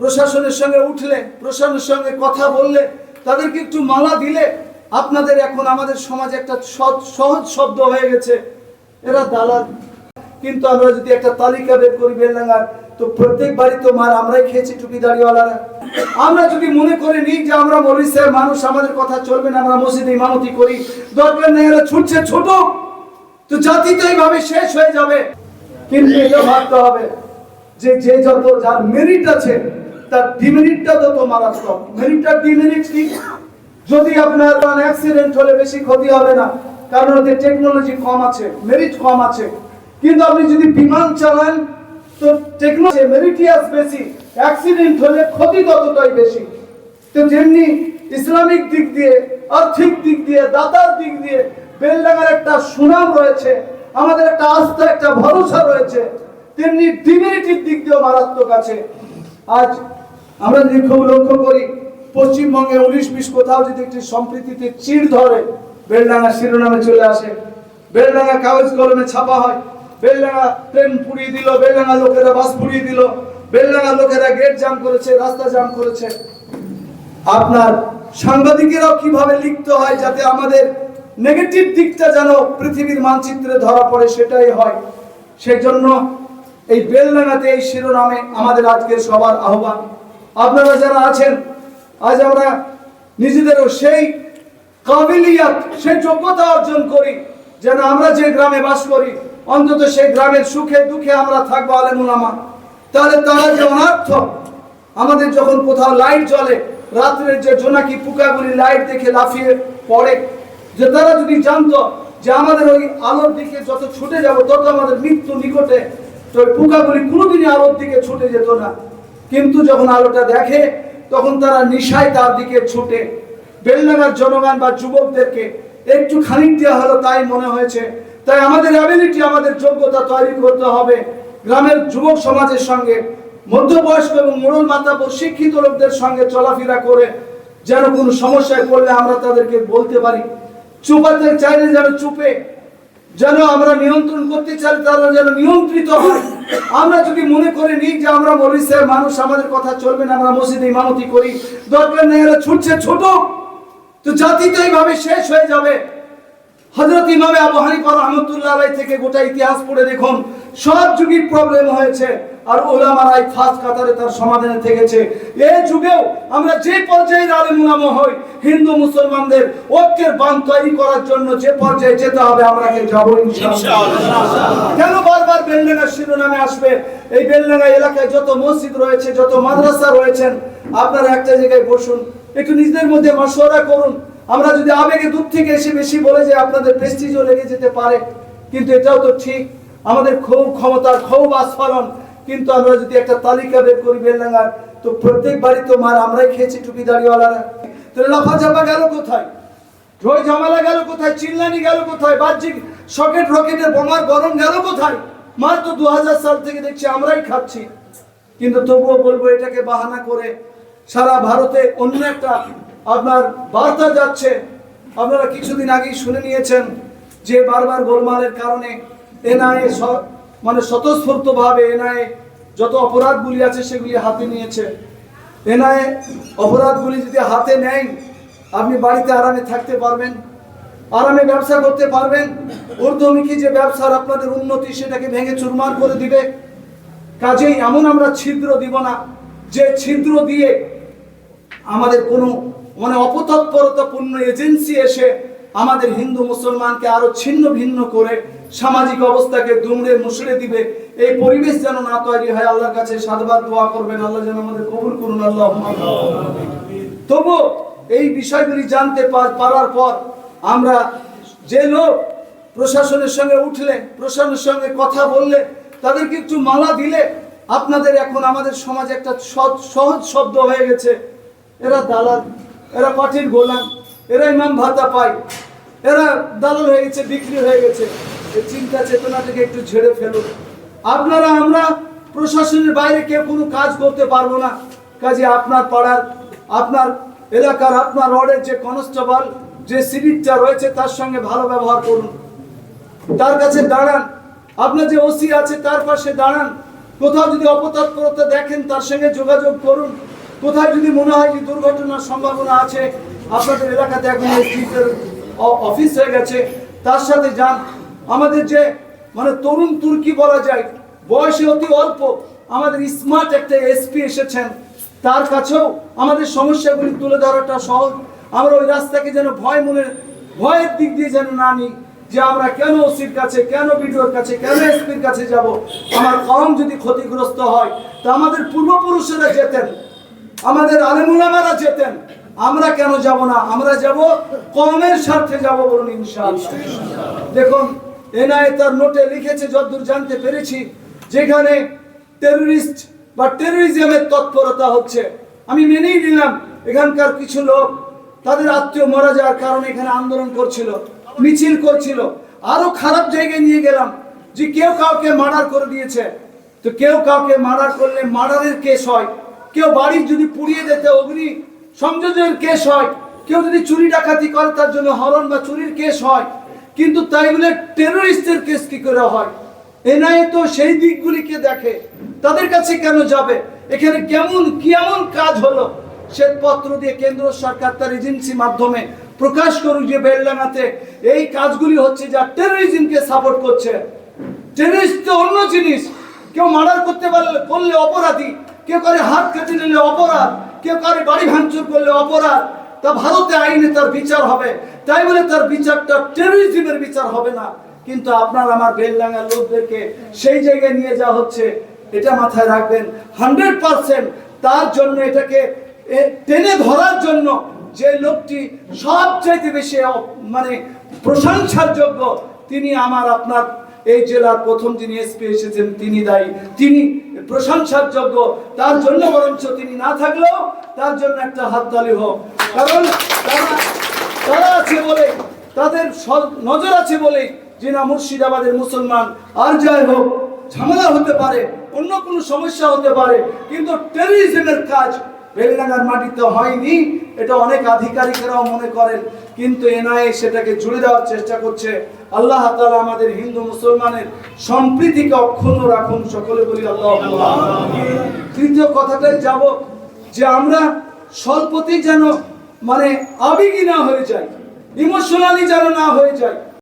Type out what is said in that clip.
প্রশাসনের সঙ্গে উঠলে, প্রশাসনের সঙ্গে কথা বললে, তাদেরকে একটু মালা দিলে, আপনাদের এখন আমাদের সমাজে একটা সহজ শব্দ হয়ে গেছে, এরা দালাল। কিন্তু আমরা যদি একটা তালিকা বের করি বেলডাঙ্গার, তো প্রত্যেক বাড়ি তো মার আমরাই খেয়েছি, টুপিদাড়িওয়ালারা। আমরা যদি মনে করে নিই যে আমরা মৌলভী সাহেব মানুষ, আমাদের কথা চলবে না, আমরা মসজিদে ইমামতি করি, দরকার নেই, এরা ছুটছে ছোট, তো জাতি তো এইভাবে শেষ হয়ে যাবে। কিন্তু এটা ভাবতে হবে যে যে যত যার মেরিট আছে তার ডিমেরিটটা তত মারাত্মক। মেরিটটা ডিমেরিট কি? যদি আপনার অ্যাক্সিডেন্ট হলে বেশি ক্ষতি হবে না, কারণ ওদের টেকনোলজি কম আছে, মেরিট কম আছে। কিন্তু আপনি যদি বিমান চালান তো টেকনোলজি মেরিটিয়াস বেশি, অ্যাক্সিডেন্ট হলে ক্ষতি ততটাই বেশি। তো যেমনি ইসলামিক দিক দিয়ে, আর্থিক দিক দিয়ে, দাতার দিক দিয়ে বেলডাঙ্গার একটা সুনাম রয়েছে, আমাদের একটা আস্থা, একটা ভরসা রয়েছে, তেমনি ডিমেরিটির দিক দিয়েও মারাত্মক আছে। আজ আমরা লক্ষ্য করি পশ্চিমবঙ্গে 19-20 কোথাও যদি একটি সম্প্রীতিতে চিড় ধরে, বেলডাঙ্গা শিরোনামে চলে আসে, বেলডাঙ্গা কাগজ কলমে ছাপা হয়, বেলডাঙ্গা ট্রেন পুড়িয়ে দিল, বেলডাঙ্গা লোকেরা বাস পুড়িয়ে দিল, বেলডাঙ্গা লোকেরা গেট জাম করেছে, রাস্তা জাম করেছে। আপনার সাংবাদিকেরাও কিভাবে লিখতে হয় যাতে আমাদের নেগেটিভ দিকটা যেন পৃথিবীর মানচিত্রে ধরা পড়ে, সেটাই হয়। সেই জন্য এই বেলডাঙ্গাতে এই শিরোনামে আমাদের আজকের সবার আহ্বান। আপনারা যারা আছেন, আজ আমরা নিজেদেরও সেই কাবিলিয়াত, সেই যোগ্যতা অর্জন করি যেন আমরা যে গ্রামে বাস করি অন্তত সেই গ্রামের সুখে দুঃখে আমরা থাকবো আলেম উলামা। তাহলে তারা যে অনার্থক, আমাদের যখন কোথাও লাইট জ্বলে, রাত্রের যে জোনাকি পোকাগুলি লাইট দেখে লাফিয়ে পড়ে, যে তারা যদি জানতো যে আমাদের ওই আলোর দিকে যত ছুটে যাব তত আমাদের মৃত্যু নিকটে, তো ওই পোকাগুলি কোনোদিনই আলোর দিকে ছুটে যেত না। কিন্তু যখন আলোটা দেখে তখন তারা নিশায় তার দিকে ছুটে। বেলডাঙ্গার জনগণ বা যুবকদেরকে একটু খানিক দেওয়া হলো তাই মনে হয়েছে। তাই আমাদের অ্যাবিলিটি, আমাদের যোগ্যতা তৈরি করতে হবে গ্রামের যুবক সমাজের সঙ্গে, মধ্যবয়স্ক এবং মোড়ল মাতাব্বর শিক্ষিত লোকদের সঙ্গে চলাফেরা করে যেন কোনো সমস্যায় পড়লে আমরা তাদেরকে বলতে পারি। চুপাতে চাইলে যেন চুপে, যেন আমরা নিয়ন্ত্রণ করতে চাই তারা যেন নিয়ন্ত্রিত হয়। আমরা যদি মনে করে নিই যে আমরা মৌলভী সাহেব মানুষ, আমাদের কথা চলবে না, আমরা মসজিদে ইমামতি করি, দরকার নেই, এরা ছুটছে ছোট, তো জাতি তো এইভাবে শেষ হয়ে যাবে। হযরত ইমাম আবু হানিফা রাহমাতুল্লাহ আলাইহি থেকে গোটা ইতিহাস পড়ে দেখুন, সব যুগই প্রবলেম হয়েছে আর ওলামারাই ফাঁস কাতারে তার সমাধানে থেকেছে। এই যুগেও আমরা যে পর্যায়ে আলেম উলামা হই, হিন্দু মুসলমানদের ঐক্যের বাঁধ তৈরি করার জন্য যে পর্যায়ে যেতে হবে আমরা যাব ইনশাআল্লাহ। কেন বারবার বেলডাঙ্গা শিরোনামে আসবে? এই বেলডাঙ্গা এলাকায় যত মসজিদ রয়েছে, যত মাদ্রাসা রয়েছেন, আপনারা একটা জায়গায় বসুন, একটু নিজেদের মধ্যে মাশওয়ারা করুন। আমরা যদি আবেগে দূর থেকে এসে বেশি বলে যে আপনাদের প্রেস্টিজও লেগে যেতে পারে, কিন্তু এটাও তো ঠিক, আমাদের খুব ক্ষমতার খুব আস্ফালন। কিন্তু আমরা যদি একটা তালিকা বের করি বেলডাঙ্গার, তো প্রত্যেক বাড়ি তো মার আমরাই খেয়েছি, টুপিদাড়িওয়ালারা। তাহলে লাফাঝাপা গেল কোথায়? ঝই ঝামেলা গেল কোথায়? চিল্লানি গেল কোথায়? বাহ্যিক রকেটের বোমার গরম গেল কোথায়? মার তো 2000 সাল থেকে দেখছি আমরাই খাচ্ছি। কিন্তু তবুও বলবো এটাকে বাহানা করে সারা ভারতে অন্য একটা আপনার বার্তা যাচ্ছে। আপনারা কিছুদিন আগেই শুনে নিয়েছেন যে বারবার গোলমালের কারণে এনআইএ মানে স্বতঃস্ফূর্তভাবে এনআইএ যত অপরাধগুলি আছে সেগুলি হাতে নিয়েছে। এনআইএ অপরাধগুলি যদি হাতে নেয়, আপনি বাড়িতে আরামে থাকতে পারবেন, আরামে ব্যবসা করতে পারবেন। ঊর্ধ্বমুখী যে ব্যবসার আপনাদের উন্নতি সেটাকে ভেঙে চুরমার করে দিবে। কাজেই এমন আমরা ছিদ্র দিব না যে ছিদ্র দিয়ে আমাদের কোনো মানে অপতৎপরতাপূর্ণ এজেন্সি এসে আমাদের হিন্দু মুসলমানকে আরো ছিন্ন ভিন্ন করে সামাজিক অবস্থাকে দুমড়ে মুচড়ে দিবে। এই পরিবেশ যেন না তৈরি হয়, আল্লাহর কাছে সাধুবাদ দোয়া করবেন, আল্লাহ যেন আমাদের কবুল করুন, আল্লাহুম্মা আমিন। তবু এই বিষয়গুলি জানতে পারার পর আমরা যে লোক প্রশাসনের সঙ্গে উঠলে, প্রশাসনের সঙ্গে কথা বললে, তাদেরকে একটু মালা দিলে, আপনাদের এখন আমাদের সমাজে একটা সহজ শব্দ হয়ে গেছে, এরা দালাল, এরা পার্টির গোলাম, এরা ইমাম ভাতা পায়, এরা দালাল হয়ে গেছে, বিক্রি হয়ে গেছে। এই চিন্তা চেতনা থেকে একটু ঝেড়ে ফেলুন। আপনারা আমরা প্রশাসনের বাইরে কেউ কোনো কাজ করতে পারবো না। কাজে আপনার পাড়ার, আপনার এলাকার, আপনার ওয়ার্ডের যে কনস্টেবল, যে সিভিকটা রয়েছে তার সঙ্গে ভালো ব্যবহার করুন, তার কাছে দাঁড়ান। আপনার যে ওসি আছে তার পাশে দাঁড়ান, কোথাও যদি অপতৎপরতা দেখেন তার সঙ্গে যোগাযোগ করুন। কোথায় যদি মনে হয় যে দুর্ঘটনার সম্ভাবনা আছে, আপনাদের এলাকাতে এখন এসডিপির অফিস হয়ে গেছে, তার সাথে যান। আমাদের যে মানে তরুণ তুর্কি বলা যায়, বয়সে অতি অল্প, আমাদের স্মার্ট একটা এসপি এসেছেন, তার কাছেও আমাদের সমস্যাগুলি তুলে ধরাটা সহজ। আমরা ওই রাস্তাকে যেন ভয়ের দিক দিয়ে যেন না নিই, যে আমরা কেন ওসির কাছে, কেন বিডিওর কাছে, কেন এসপির কাছে যাব। আমার কওম যদি ক্ষতিগ্রস্ত হয়, তা আমাদের পূর্বপুরুষেরা যেতেন, আমাদের আলেমুলামারা যেতেন, আমরা কেন যাব না? আমরা যাব কওমের স্বার্থে যাব, বলুন ইনশাআল্লাহ। দেখুন, এনআইএ তার নোটে লিখেছে, যতদূর জানতে পেরেছি, যেখানে টেররিস্ট বা টেররিজমের তৎপরতা হচ্ছে। আমি মেনেই নিলাম এখানকার কিছু লোক তাদের আত্মীয় মারা যাওয়ার কারণে এখানে আন্দোলন করছিল, মিছিল করছিল। আরো খারাপ জায়গায় নিয়ে গেলাম যে কেউ কাউকে মার্ডার করে দিয়েছে। তো কেউ কাউকে মার্ডার করলে মার্ডারের কেস হয়, কেউ বাড়ি যদি পুড়িয়ে দিতে অগ্নি সংযোজনের কেস হয়, কেউ যদি চুরি ডাকাতি করে তার জন্য হরণ বা চুরির কেস হয়। কিন্তু তাই বলে টেররিস্টের কেস কি করে হয়? এনআইএ তো সেই দিকগুলিকে দেখে, তাদের কাছে কেন যাবে? এখানে কি এমন কাজ হলো শ্বেতপত্র দিয়ে কেন্দ্র সরকার তার এজেন্সি মাধ্যমে প্রকাশ করুক যে বেলডাঙ্গাতে এই কাজগুলি হচ্ছে যা টেররিজমকে সাপোর্ট করছে। টেররিস্ট তো অন্য জিনিস। কেউ মার্ডার করলে অপরাধী, কেউ করে হাত কেটে নিলে অপরাধ, কেউ করে বাড়ি ভাঙচুর করলে অপরাধ। তা ভারতে আইনে তার বিচার হবে, তাই বলে তার বিচারটা টেররিজমের বিচার হবে না। কিন্তু আপনার আমার বেলডাঙ্গার লোকদেরকে সেই জায়গায় নিয়ে যাওয়া হচ্ছে, এটা মাথায় রাখবেন 100%। তার জন্য এটাকে টেনে ধরার জন্য যে লোকটি সবচাইতে বেশি মানে প্রশংসার যোগ্য, তিনি আমার আপনার এই জেলার প্রথম যিনি এসপি এসেছেন, তিনি দায়ী, তিনি প্রশংসার যোগ্য। তার জন্য বরঞ্চ তিনি না থাকলেও তার জন্য একটা হাততালি হোক। কারণ তারা আছে বলে, তাদের নজর আছে বলে যে না মুর্শিদাবাদের মুসলমান, আর যাই হোক ঝামেলা হতে পারে, অন্য কোনো সমস্যা হতে পারে, কিন্তু টেররিজমের কাজ বেলডাঙ্গার মাটিতে হয়নি, এটা অনেক আধিকারিকেরাও মনে করেন। কিন্তু এনআইএ সেটাকে জুড়ে দেওয়ার চেষ্টা করছে। আল্লাহ তাআলা আমাদের হিন্দু মুসলমানের সম্প্রীতিকে অক্ষুণ্ণ রাখুন, সকলে বলি আল্লাহুম্মা আমিন। তৃতীয় কথাটাই যাব যে আমরা স্বল্পতেই যেন মানে আবেগী না হয়ে যাই, ইমোশনালি যেন না হয়ে যায়।